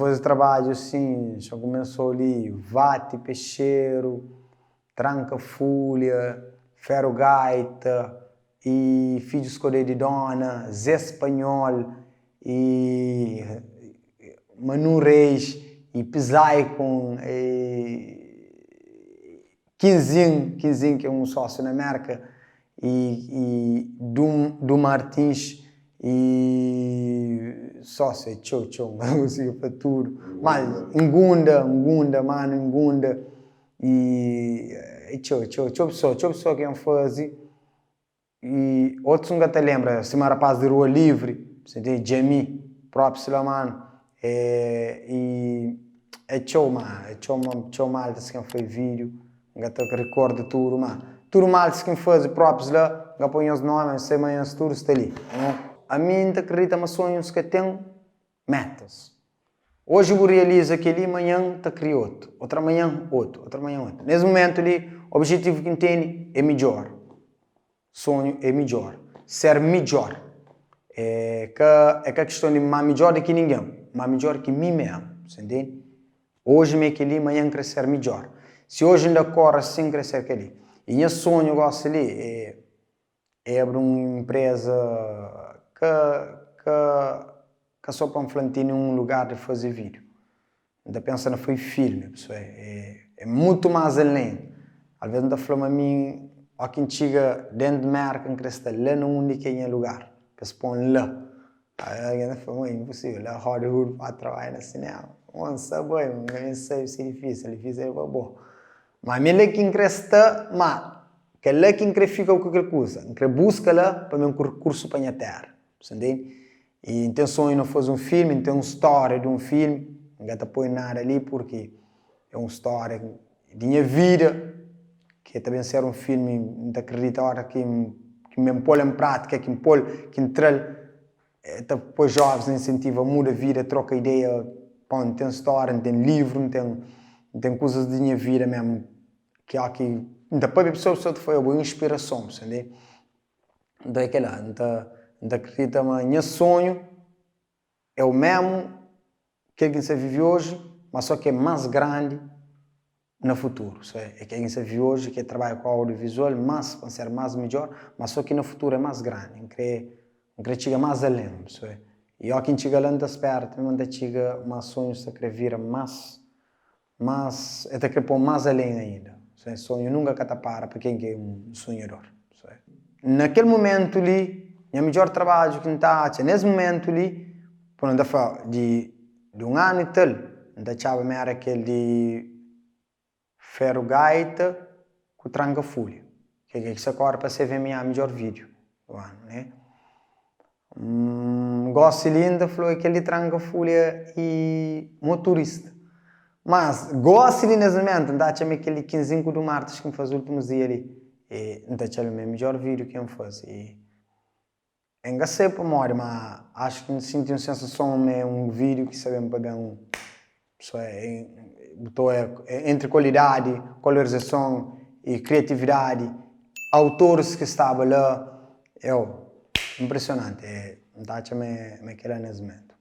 fazer trabalho assim, já começou ali, vate, peixeiro, tranca-folha, ferro-gaita, e filho escolher de dona, Zé Espanhol, e Manu Reis, e Pisai com Quinzinho, que é um sócio na América, e do Martins, e sócio, tchau, música para tudo. Mas Ngunda, mano, e tchau pessoa que é um fase. E outros nunca te lembra, se uma rapaz de Rua Livre, você tem Jamie, próprio Silamano, e é tchau mal, quem foi vídeo, nunca te recorda tudo, mas tudo mal, quem faz próprios lá, nunca põe os nomes, sei mais tudo está ali, não? A mim te acredita mas sonhos que tenho, metas. Hoje eu realizo aquele, amanhã te crio outro, outra manhã outro. Nesse momento ali, o objetivo que tem é melhor. Sonho é melhor. Ser melhor. É que a questão de mais melhor do que ninguém. Mais melhor que mim mesmo. Você entende? Hoje me aquele, amanhã crescer melhor. Se hoje ainda corre assim, crescer aquele. E meu sonho, eu gosto ali, é abrir uma empresa que só para um num lugar de fazer vídeo. Ainda pensa foi filme, pessoal. É muito mais além. Às vezes ainda fala a mim, aqui em chega dentro de marca, que está lá no mundo que é lugar, que se põe lá. Aí ainda fala, é impossível, lá Hollywood para trabalhar no cinema. Não sabe, não sei se é difícil é bom. Mas me lá que cresce, mas que lá que fica o que coisa, que busca lá para um curso para a terra, entende? E então sonho não fazer um filme, então uma história de um filme. Não te põe nada ali porque é uma história de minha vida, que também ser um filme, não acredito agora que me põe em prática, que me põe, que entra, depois jovens incentiva, muda a vida, troca ideia, não tem história, não tem livro, não tem coisas de minha vida mesmo, que há aqui, depois a pessoa foi uma boa inspiração, entende? Então é que lá, não acredito, mas meu sonho é o mesmo que você vive hoje, mas só que é mais grande no futuro. É que você vive hoje, que trabalha com audiovisual, mas para ser mais melhor, mas só que no futuro é mais grande, não chega mais além. E aqui chega além das perto, não chega mais sonhos que vira mais é que pôr mais além ainda. Sonho nunca que para quem é um sonhador. Naquele momento ali, o melhor trabalho que está, nesse momento ali, por onde de um ano e tal, ainda tinha era aquele de ferro-gaita com tranca-folha, que é que se agora para você ver minha melhor vídeo do ano, né? Gosto linda, falou aquele de tranca-folha e motorista. Mas gosto ali nesse momento, ainda tinha aquele 15 do martes que me faz os últimos dias ali. E ainda tinha o meu melhor vídeo que me faz. E engraçado para memória, mas acho que me senti uma sensação de um vídeo que sabemos para bem entre qualidade, colorização e criatividade, autores que estavam lá, impressionante. Não está aquele nesse momento.